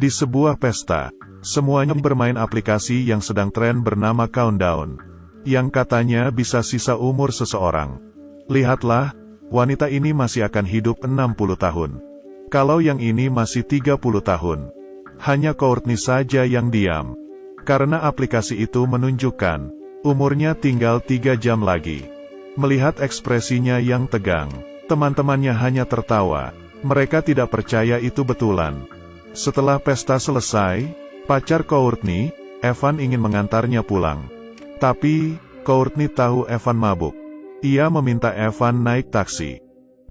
Di sebuah pesta, semuanya bermain aplikasi yang sedang tren bernama Countdown, yang katanya bisa sisa umur seseorang. Lihatlah, wanita ini masih akan hidup 60 tahun. Kalau yang ini masih 30 tahun. Hanya Courtney saja yang diam. Karena aplikasi itu menunjukkan, umurnya tinggal 3 jam lagi. Melihat ekspresinya yang tegang, teman-temannya hanya tertawa. Mereka tidak percaya itu betulan. Setelah pesta selesai, pacar Courtney, Evan ingin mengantarnya pulang. Tapi, Courtney tahu Evan mabuk. Ia meminta Evan naik taksi.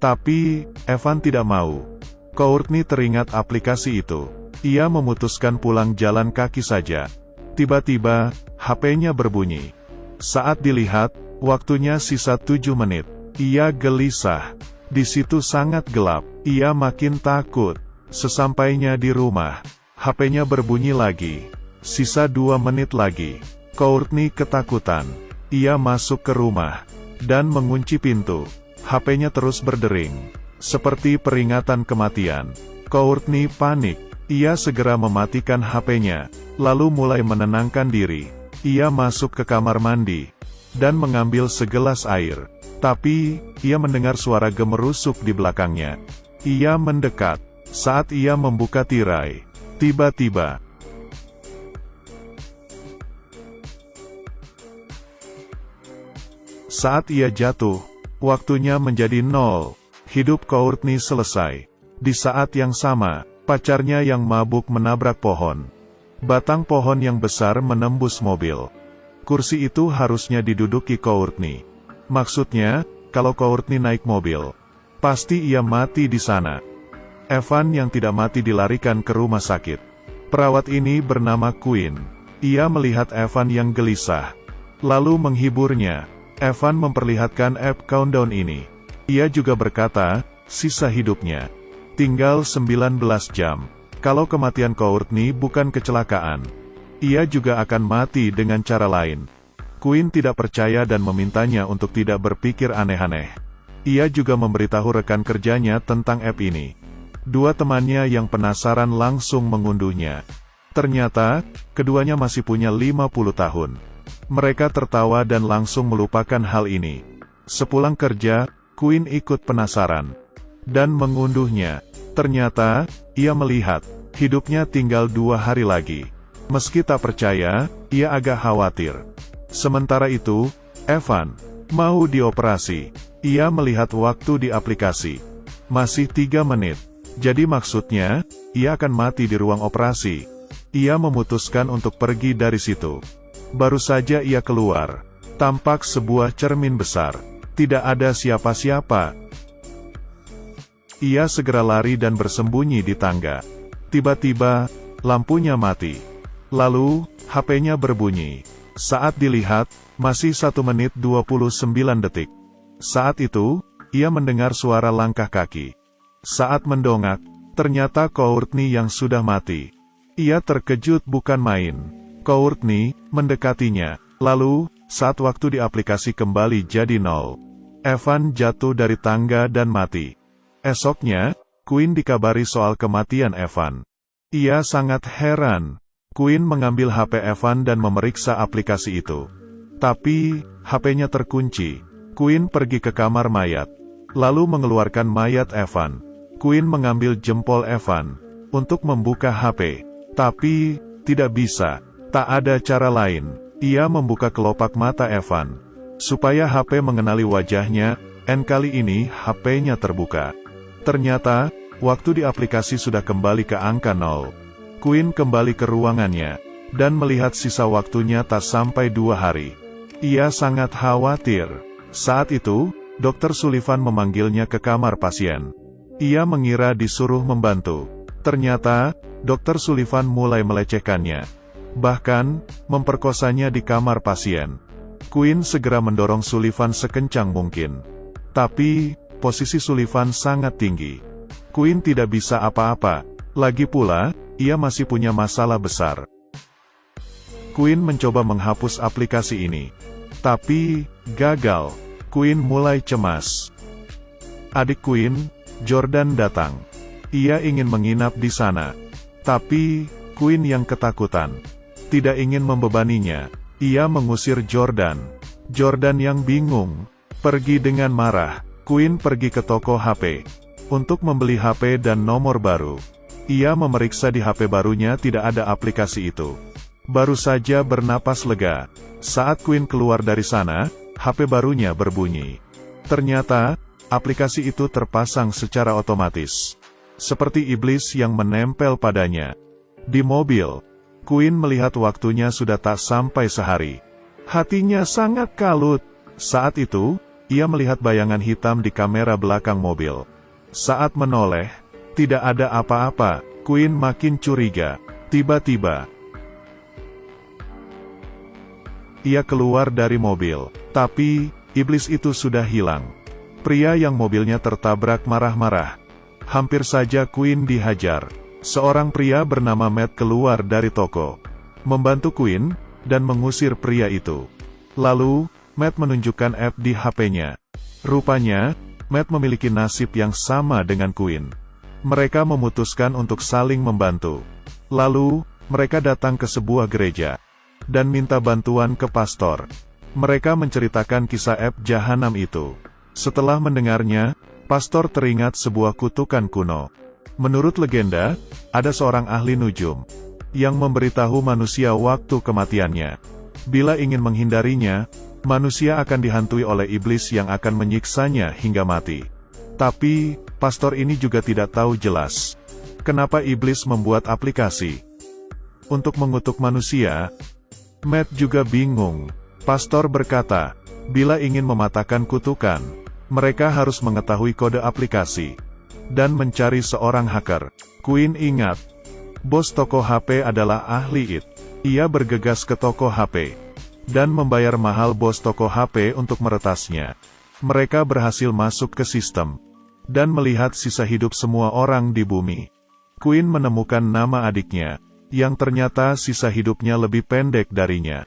Tapi, Evan tidak mau. Courtney teringat aplikasi itu. Ia memutuskan pulang jalan kaki saja. Tiba-tiba, HP-nya berbunyi. Saat dilihat, waktunya sisa 7 menit. Ia gelisah. Di situ sangat gelap. Ia makin takut. Sesampainya di rumah, HP-nya berbunyi lagi. Sisa 2 menit lagi. Courtney ketakutan. Ia masuk ke rumah dan mengunci pintu. HP-nya terus berdering, seperti peringatan kematian. Courtney panik. Ia segera mematikan HP-nya, lalu mulai menenangkan diri. Ia masuk ke kamar mandi dan mengambil segelas air. Tapi, ia mendengar suara gemerusuk di belakangnya. Ia mendekat. Saat ia membuka tirai, tiba-tiba saat ia jatuh, waktunya menjadi 0. Hidup Courtney selesai. Di saat yang sama, pacarnya yang mabuk menabrak pohon. Batang pohon yang besar menembus mobil. Kursi itu harusnya diduduki Courtney. Maksudnya, kalau Courtney naik mobil, pasti ia mati di sana. Evan yang tidak mati dilarikan ke rumah sakit. Perawat ini bernama Quinn. Ia melihat Evan yang gelisah, lalu menghiburnya. Evan memperlihatkan app Countdown ini. Ia juga berkata, sisa hidupnya tinggal 19 jam. Kalau kematian Courtney bukan kecelakaan, ia juga akan mati dengan cara lain. Quinn tidak percaya dan memintanya untuk tidak berpikir aneh-aneh. Ia juga memberitahu rekan kerjanya tentang app ini. 2 temannya yang penasaran langsung mengunduhnya. Ternyata, keduanya masih punya 50 tahun. Mereka tertawa dan langsung melupakan hal ini. Sepulang kerja, Quinn ikut penasaran dan mengunduhnya. Ternyata, ia melihat, hidupnya tinggal 2 hari lagi. Meski tak percaya, ia agak khawatir. Sementara itu, Evan mau dioperasi. Ia melihat waktu di aplikasi. Masih 3 menit. Jadi maksudnya, ia akan mati di ruang operasi. Ia memutuskan untuk pergi dari situ. Baru saja ia keluar, tampak sebuah cermin besar. Tidak ada siapa-siapa. Ia segera lari dan bersembunyi di tangga. Tiba-tiba, lampunya mati. Lalu, HP-nya berbunyi. Saat dilihat, masih 1 menit 29 detik. Saat itu, ia mendengar suara langkah kaki. Saat mendongak, ternyata Courtney yang sudah mati. Ia terkejut bukan main. Courtney mendekatinya. Lalu, saat waktu di aplikasi kembali jadi 0. Evan jatuh dari tangga dan mati. Esoknya, Quinn dikabari soal kematian Evan. Ia sangat heran. Quinn mengambil HP Evan dan memeriksa aplikasi itu. Tapi, HP-nya terkunci. Quinn pergi ke kamar mayat, lalu mengeluarkan mayat Evan. Quinn mengambil jempol Evan untuk membuka HP. Tapi, tidak bisa. Tak ada cara lain. Ia membuka kelopak mata Evan. Supaya HP mengenali wajahnya, kali ini HP-nya terbuka. Ternyata, waktu di aplikasi sudah kembali ke angka 0. Quinn kembali ke ruangannya, dan melihat sisa waktunya tak sampai 2 hari. Ia sangat khawatir. Saat itu, Dr. Sullivan memanggilnya ke kamar pasien. Ia mengira disuruh membantu. Ternyata, Dr. Sullivan mulai melecehkannya. Bahkan, memperkosanya di kamar pasien. Quinn segera mendorong Sullivan sekencang mungkin. Tapi, posisi Sullivan sangat tinggi. Quinn tidak bisa apa-apa. Lagi pula, ia masih punya masalah besar. Quinn mencoba menghapus aplikasi ini. Tapi, gagal. Quinn mulai cemas. Adik Quinn, Jordan datang. Ia ingin menginap di sana. Tapi, Quinn yang ketakutan. Tidak ingin membebaninya. Ia mengusir Jordan. Jordan yang bingung. Pergi dengan marah. Quinn pergi ke toko HP. Untuk membeli HP dan nomor baru. Ia memeriksa di HP barunya tidak ada aplikasi itu. Baru saja bernapas lega. Saat Quinn keluar dari sana, HP barunya berbunyi. Ternyata, aplikasi itu terpasang secara otomatis. Seperti iblis yang menempel padanya. Di mobil, Quinn melihat waktunya sudah tak sampai sehari. Hatinya sangat kalut. Saat itu, ia melihat bayangan hitam di kamera belakang mobil. Saat menoleh, tidak ada apa-apa. Quinn makin curiga. Tiba-tiba, ia keluar dari mobil. Tapi, iblis itu sudah hilang. Pria yang mobilnya tertabrak marah-marah. Hampir saja Quinn dihajar. Seorang pria bernama Matt keluar dari toko, membantu Quinn, dan mengusir pria itu. Lalu, Matt menunjukkan app di HP-nya. Rupanya, Matt memiliki nasib yang sama dengan Quinn. Mereka memutuskan untuk saling membantu. Lalu, mereka datang ke sebuah gereja, dan minta bantuan ke pastor. Mereka menceritakan kisah app jahanam itu. Setelah mendengarnya, pastor teringat sebuah kutukan kuno. Menurut legenda, ada seorang ahli nujum yang memberitahu manusia waktu kematiannya. Bila ingin menghindarinya, manusia akan dihantui oleh iblis yang akan menyiksanya hingga mati. Tapi, pastor ini juga tidak tahu jelas kenapa iblis membuat aplikasi untuk mengutuk manusia. Matt juga bingung. Pastor berkata, bila ingin mematahkan kutukan, mereka harus mengetahui kode aplikasi dan mencari seorang hacker. Quinn ingat, bos toko HP adalah ahli IT. Ia bergegas ke toko HP dan membayar mahal bos toko HP untuk meretasnya. Mereka berhasil masuk ke sistem dan melihat sisa hidup semua orang di bumi. Quinn menemukan nama adiknya, yang ternyata sisa hidupnya lebih pendek darinya.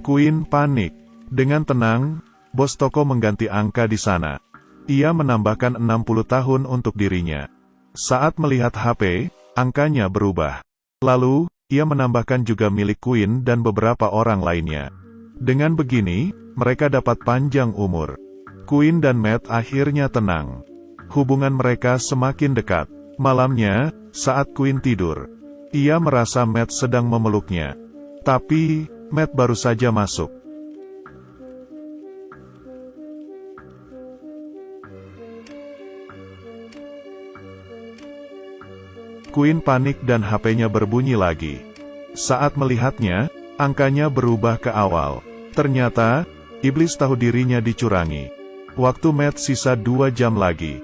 Quinn panik. Dengan tenang, bos toko mengganti angka di sana. Ia menambahkan 60 tahun untuk dirinya. Saat melihat HP, angkanya berubah. Lalu, ia menambahkan juga milik Quinn dan beberapa orang lainnya. Dengan begini, mereka dapat panjang umur. Quinn dan Matt akhirnya tenang. Hubungan mereka semakin dekat. Malamnya, saat Quinn tidur, ia merasa Matt sedang memeluknya. Tapi, Matt baru saja masuk. Quinn panik dan HP-nya berbunyi lagi. Saat melihatnya, angkanya berubah ke awal. Ternyata, iblis tahu dirinya dicurangi. Waktu Matt sisa 2 jam lagi.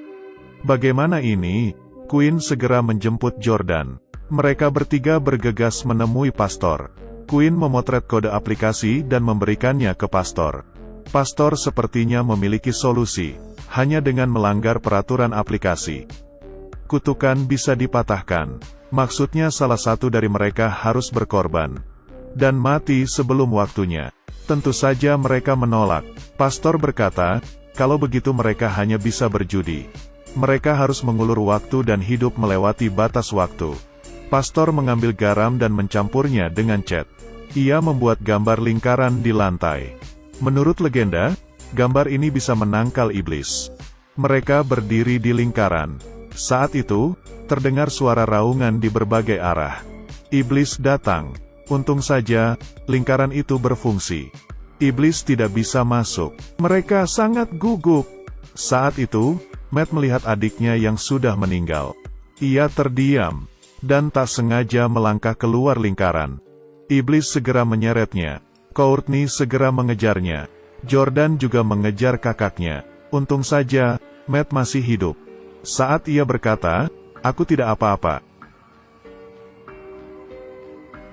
Bagaimana ini? Quinn segera menjemput Jordan. Mereka bertiga bergegas menemui pastor. Quinn memotret kode aplikasi dan memberikannya ke pastor. Pastor sepertinya memiliki solusi, hanya dengan melanggar peraturan aplikasi. Kutukan bisa dipatahkan. Maksudnya salah satu dari mereka harus berkorban dan mati sebelum waktunya. Tentu saja mereka menolak. Pastor berkata, kalau begitu mereka hanya bisa berjudi. Mereka harus mengulur waktu dan hidup melewati batas waktu. Pastor mengambil garam dan mencampurnya dengan cat. Ia membuat gambar lingkaran di lantai. Menurut legenda, gambar ini bisa menangkal iblis. Mereka berdiri di lingkaran. Saat itu, terdengar suara raungan di berbagai arah. Iblis datang. Untung saja, lingkaran itu berfungsi. Iblis tidak bisa masuk. Mereka sangat gugup. Saat itu, Matt melihat adiknya yang sudah meninggal. Ia terdiam dan tak sengaja melangkah keluar lingkaran. Iblis segera menyeretnya. Courtney segera mengejarnya. Jordan juga mengejar kakaknya. Untung saja, Matt masih hidup. Saat ia berkata, aku tidak apa-apa.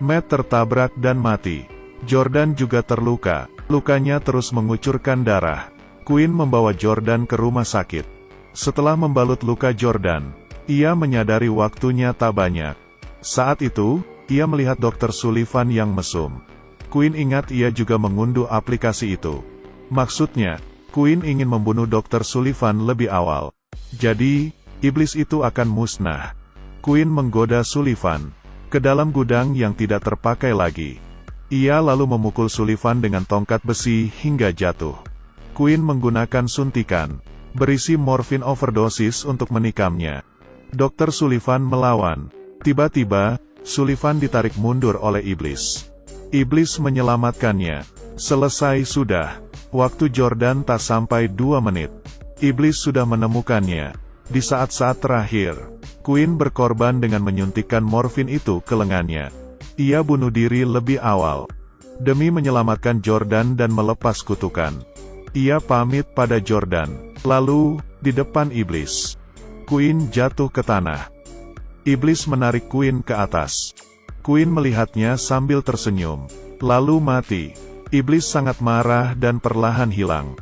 Matt tertabrak dan mati. Jordan juga terluka. Lukanya terus mengucurkan darah. Quinn membawa Jordan ke rumah sakit. Setelah membalut luka Jordan, ia menyadari waktunya tak banyak. Saat itu, ia melihat Dr. Sullivan yang mesum. Quinn ingat ia juga mengunduh aplikasi itu. Maksudnya, Quinn ingin membunuh Dr. Sullivan lebih awal. Jadi, iblis itu akan musnah. Quinn menggoda Sullivan. ke dalam gudang yang tidak terpakai lagi. Ia lalu memukul Sullivan dengan tongkat besi hingga jatuh. Quinn menggunakan suntikan berisi morfin overdosis untuk menikamnya. Dr. Sullivan melawan. Tiba-tiba, Sullivan ditarik mundur oleh iblis. Iblis menyelamatkannya. Selesai sudah. Waktu Jordan tak sampai 2 menit. Iblis sudah menemukannya. Di saat-saat terakhir, Quinn berkorban dengan menyuntikkan morfin itu ke lengannya. Ia bunuh diri lebih awal. Demi menyelamatkan Jordan dan melepas kutukan. Ia pamit pada Jordan. Lalu, di depan iblis, Quinn jatuh ke tanah. Iblis menarik Quinn ke atas. Quinn melihatnya sambil tersenyum. Lalu mati. Iblis sangat marah dan perlahan hilang.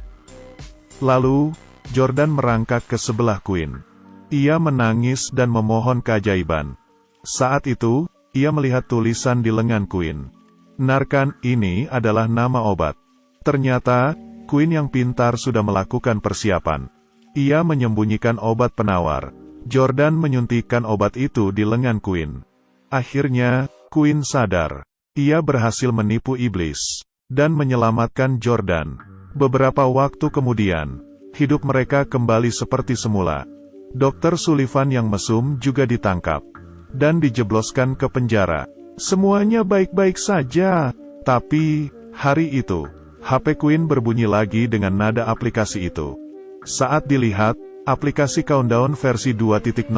Lalu, Jordan merangkak ke sebelah Quinn. Ia menangis dan memohon keajaiban. Saat itu, ia melihat tulisan di lengan Quinn. Narcan, ini adalah nama obat. Ternyata, Quinn yang pintar sudah melakukan persiapan. Ia menyembunyikan obat penawar. Jordan menyuntikkan obat itu di lengan Quinn. Akhirnya, Quinn sadar. Ia berhasil menipu iblis dan menyelamatkan Jordan. Beberapa waktu kemudian, hidup mereka kembali seperti semula. Dr. Sullivan yang mesum juga ditangkap dan dijebloskan ke penjara. Semuanya baik-baik saja, tapi hari itu HP Quinn berbunyi lagi dengan nada aplikasi itu. Saat dilihat, aplikasi Countdown versi 2.0